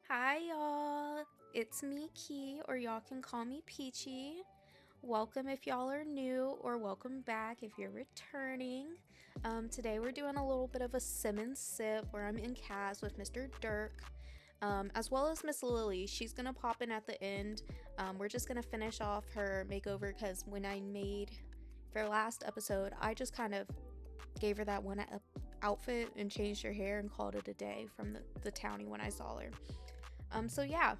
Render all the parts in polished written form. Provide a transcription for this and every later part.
Hi y'all, it's me Key, or y'all can call me Peachy. Welcome if y'all are new, or welcome back if you're returning. Today we're doing a little bit of a sim and sip where I'm in CAS with Mr. Dirk, as well as Miss Lily. She's gonna pop in at the end. We're just gonna finish off her makeover because when I made for last episode, I just kind of gave her that one outfit and changed her hair and called it a day from the townie when I saw her. So yeah,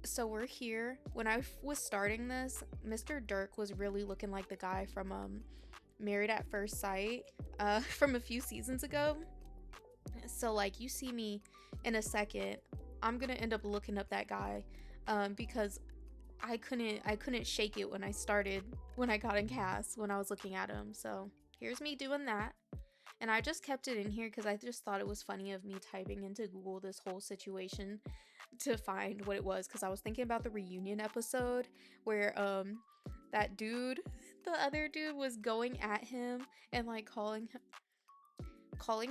so we're here. When I was starting this, Mr. Dirk was really looking like the guy from Married at First Sight, from a few seasons ago. So like you see me in a second, I'm gonna end up looking up that guy, because I couldn't shake it when I got in cast when I was looking at him. So here's me doing that. And I just kept it in here because I just thought it was funny of me typing into Google this whole situation to find what it was, because I was thinking about the reunion episode where that dude, the other dude, was going at him and like calling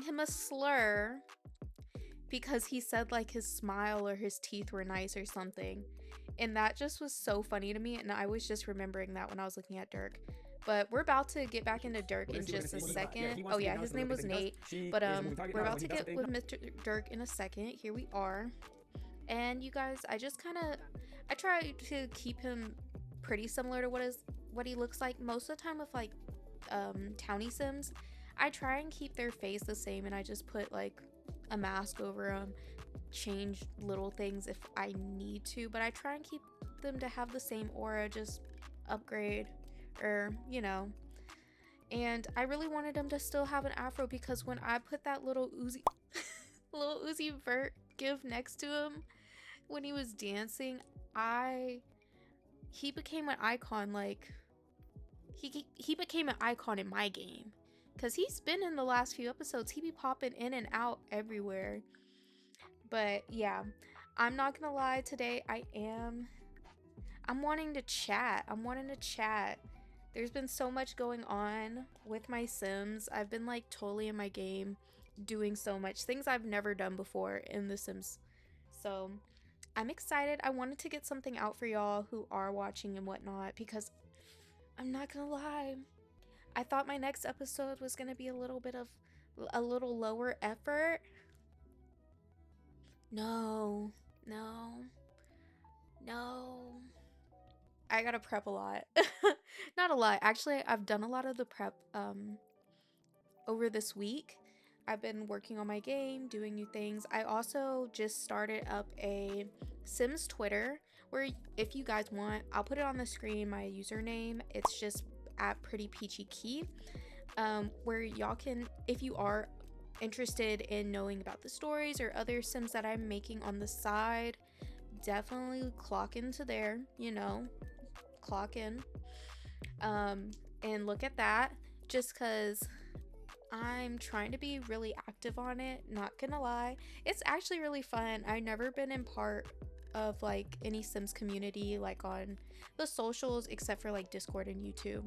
him a slur because he said like his smile or his teeth were nice or something. And that just was so funny to me, and I was just remembering that when I was looking at Dirk. But we're about to get back into Dirk in just a second. Oh yeah, his name was Nate. But we're about to get with Mr. Dirk in a second. Here we are. And you guys, I try to keep him pretty similar to what he looks like most of the time with like townie sims. I try and keep their face the same, and I just put like a mask over them, change little things if I need to, but I try and keep them to have the same aura, just upgrade, or and I really wanted him to still have an afro because when I put that little Uzi little Uzi Vert give next to him when he was dancing, I he became an icon. Like he became an icon in my game because he's been in the last few episodes. He be popping in and out everywhere. But yeah, I'm not gonna lie, today I'm wanting to chat. There's been so much going on with my Sims. I've been like totally in my game doing so much things I've never done before in The Sims. So I'm excited. I wanted to get something out for y'all who are watching and whatnot because I'm not gonna lie. I thought my next episode was gonna be a little lower effort. No, no, no. I gotta prep a lot. Not a lot. Actually, I've done a lot of the prep over this week. I've been working on my game, doing new things. I also just started up a Sims Twitter where if you guys want, I'll put it on the screen, my username. It's just at Pretty Peachy Key. Where y'all can, if you are interested in knowing about the stories or other Sims that I'm making on the side, definitely clock into there, clock in, and look at that, just because I'm trying to be really active on it. Not gonna lie, it's actually really fun. I've never been in part of like any Sims community like on the socials except for like Discord and YouTube,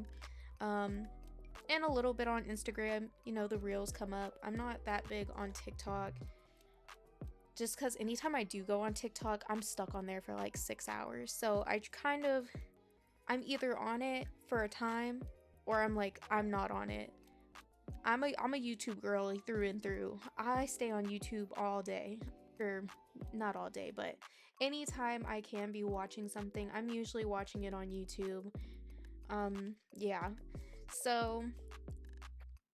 and a little bit on Instagram. The reels come up. I'm not that big on TikTok, just because anytime I do go on TikTok, I'm stuck on there for like 6 hours. So I'm either on it for a time, or I'm not on it. I'm a YouTube girly through and through. I stay on YouTube all day, or not all day, but anytime I can be watching something, I'm usually watching it on YouTube. Yeah. So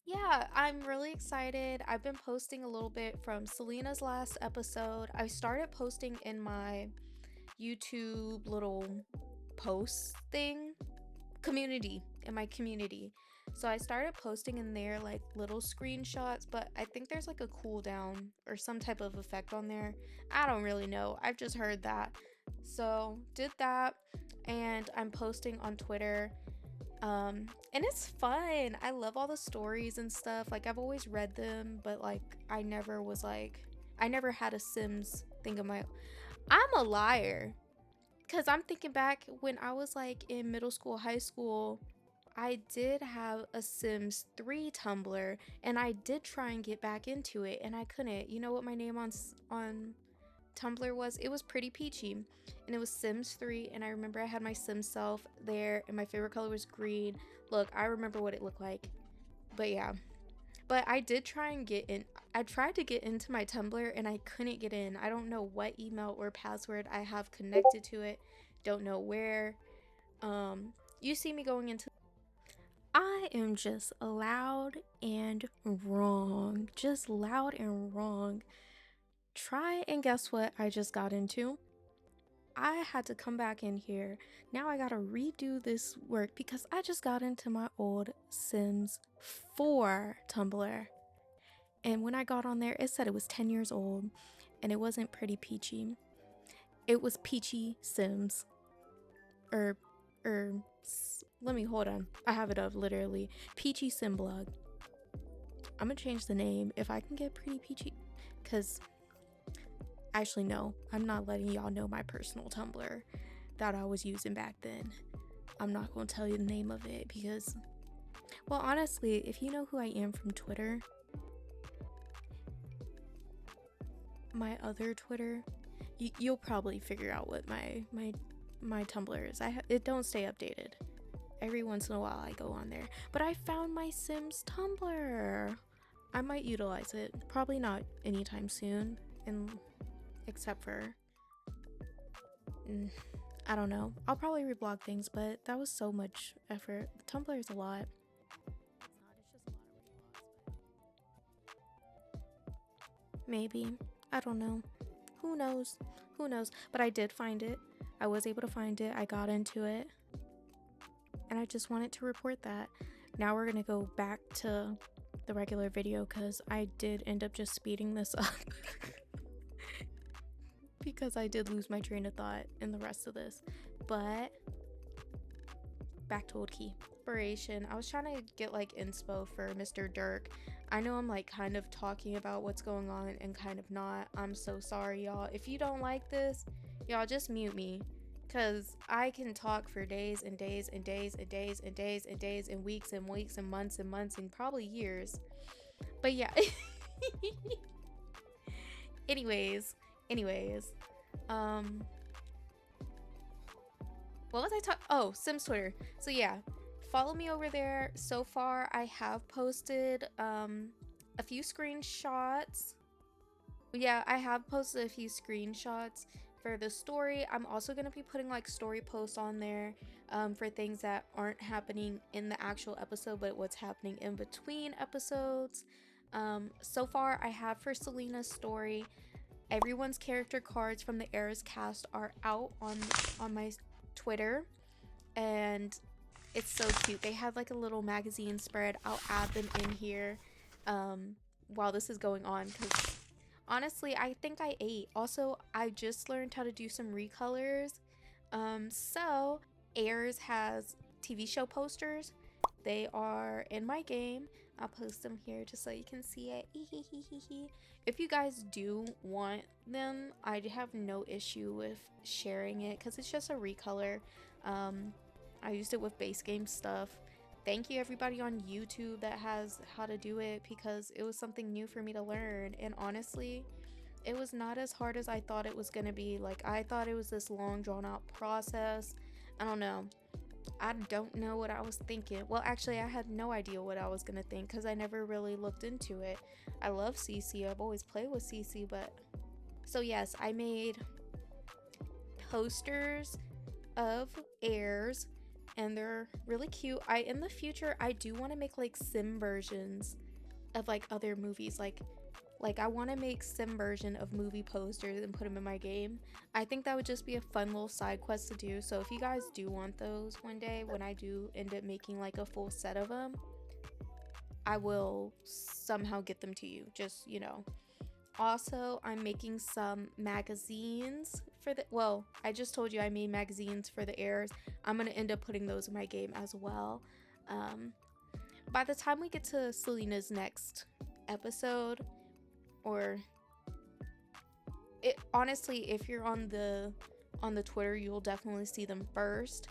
yeah, I'm really excited. I've been posting a little bit from Salina's last episode. I started posting in my YouTube little post thing community, in my community. So I started posting in there like little screenshots, but I think there's like a cooldown or some type of effect on there. I don't really know. I've just heard that. So did that, and I'm posting on Twitter. And it's fun. I love all the stories and stuff. Like I've always read them, but like I never had a Sims thing of my. I'm a liar. Because I'm thinking back when I was like in middle school, high school, I did have a Sims 3 Tumblr, and I did try and get back into it, and I couldn't. You know what my name on Tumblr was. It was pretty peachy, and it was Sims 3. And I remember I had my Sim self there, and my favorite color was green. Look, I remember what it looked like. But yeah, but I did try and get in. I tried to get into my Tumblr and I couldn't get in. I don't know what email or password I have connected to it. Don't know where. You see me going into. I am just loud and wrong. Just loud and wrong. Try and guess what I just got into? I had to come back in here. Now I gotta redo this work because I just got into my old Sims 4 Tumblr. And when I got on there, it said it was 10 years old and it wasn't pretty peachy. It was Peachy Sims. Let me hold on. I have it up literally. Peachy Sim Blog. I'm gonna change the name if I can get pretty peachy. Because actually, no, I'm not letting y'all know my personal Tumblr that I was using back then. I'm not gonna tell you the name of it because, well, honestly, if you know who I am from Twitter, my other Twitter, you'll probably figure out what my Tumblr is. It don't stay updated. Every once in a while I go on there, but I found my Sims Tumblr. I might utilize it. Probably not anytime soon, and except for I don't know. I'll probably reblog things, but that was so much effort. Tumblr is a lot. Maybe. I don't know. Who knows? Who knows? But I did find it. I was able to find it. I got into it. And I just wanted to report that. Now we're going to go back to the regular video because I did end up just speeding this up. Because I did lose my train of thought in the rest of this. But back to Old Key. Inspiration. I was trying to get like inspo for Mr. Dirk. I know I'm like kind of talking about what's going on and kind of not. I'm so sorry, y'all. If you don't like this, y'all just mute me. Because I can talk for days and days and days and days and days and days and weeks and weeks and months and probably years. But yeah. anyways. What was I talking? Oh, Sims Twitter. So yeah, follow me over there. So far, I have posted a few screenshots. Yeah, I have posted a few screenshots for the story. I'm also going to be putting like story posts on there for things that aren't happening in the actual episode, but what's happening in between episodes. So far, I have for Salina's story. Everyone's character cards from the CAS are out on my Twitter, and it's so cute. They have like a little magazine spread. I'll add them in here while this is going on because honestly, I think I ate. Also, I just learned how to do some recolors. So Airs has TV show posters. They are in my game. I'll post them here just so you can see it. If you guys do want them, I have no issue with sharing it because it's just a recolor. I used it with base game stuff. Thank you everybody on YouTube that has how to do it because it was something new for me to learn, and honestly it was not as hard as I thought it was gonna be. Like, I thought it was this long drawn out process. I don't know. I don't know what I was thinking. Well, actually, I had no idea what I was gonna think because I never really looked into it. I love CC. I've always played with CC, but so yes, I made posters of Airs and they're really cute. In the future I do want to make like sim versions of like other movies, like I want to make sim version of movie posters and put them in my game. I think that would just be a fun little side quest to do. So if you guys do want those one day, when I do end up making like a full set of them, I will somehow get them to you, just, you know. Also, I'm making some magazines for the, well, I just told you I made magazines for the Airs. I'm going to end up putting those in my game as well. By the time we get to Salina's next episode, or it, honestly, if you're on the Twitter, you'll definitely see them first,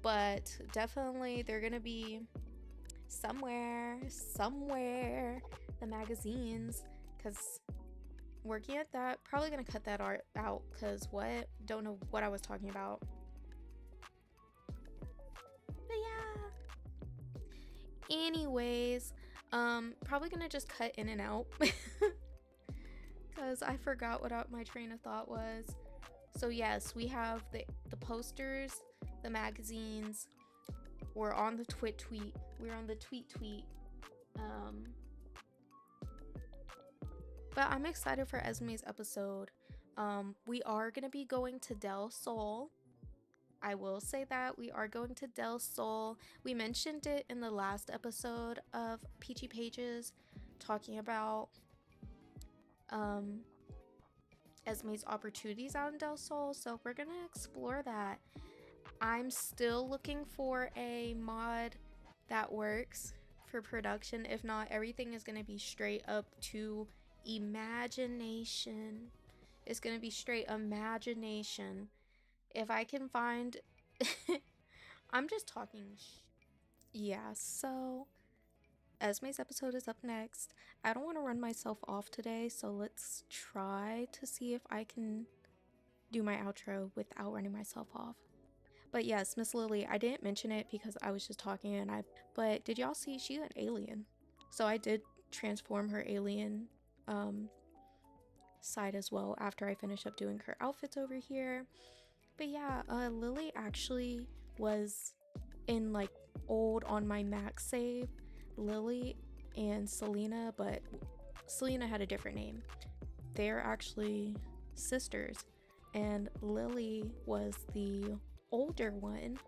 but definitely they're going to be somewhere, the magazines, because working at that. Probably gonna cut that art out because what? Don't know what I was talking about. But yeah. Anyways, probably gonna just cut in and out because I forgot what my train of thought was. So yes, we have the posters, the magazines. We're on the tweet. We're on the tweet. But I'm excited for Esme's episode. We are gonna be going to Del Sol. I will say that we are going to Del Sol. We mentioned it in the last episode of Peachy Pages, talking about Esme's opportunities out in Del Sol. So we're gonna explore that. I'm still looking for a mod that works for production. If not, everything is gonna be straight up to imagination. It's gonna be straight imagination. If I can find I'm just talking yeah, so Esme's episode is up next. I don't want to run myself off today, so let's try to see if I can do my outro without running myself off. But yes, Miss Lily, I didn't mention it because I was just talking but did y'all see she's an alien? So I did transform her alien side as well after I finished up doing her outfits over here. But yeah, Lily actually was in like old on my max save. Lily and Salina, but Salina had a different name. They're actually sisters, and Lily was the older one,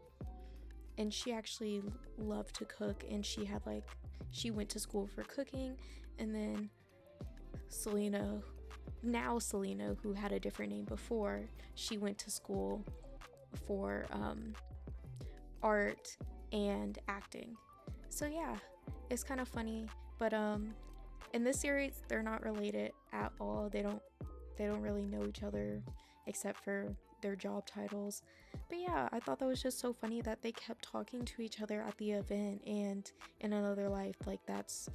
and she actually loved to cook, and she went to school for cooking. And then Salina, who had a different name before, she went to school for art and acting. So yeah, it's kind of funny. But in this series, they're not related at all. They don't really know each other except for their job titles. But yeah, I thought that was just so funny that they kept talking to each other at the event, and in another life, like that's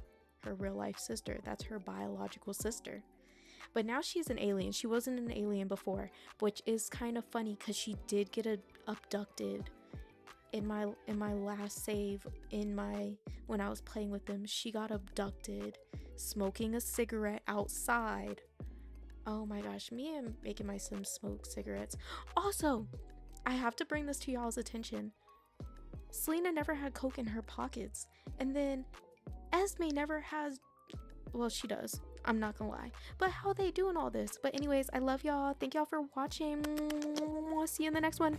her real life sister. That's her biological sister. But now she's an alien. She wasn't an alien before, which is kind of funny because she did get abducted in my last save. When I was playing with them, she got abducted smoking a cigarette outside. Oh my gosh, me and making my Sims smoke cigarettes. Also, I have to bring this to y'all's attention. Salina never had coke in her pockets, and then Esme never has. Well, she does. I'm not gonna lie. But how they doing all this? But anyways, I love y'all. Thank y'all for watching. See you in the next one.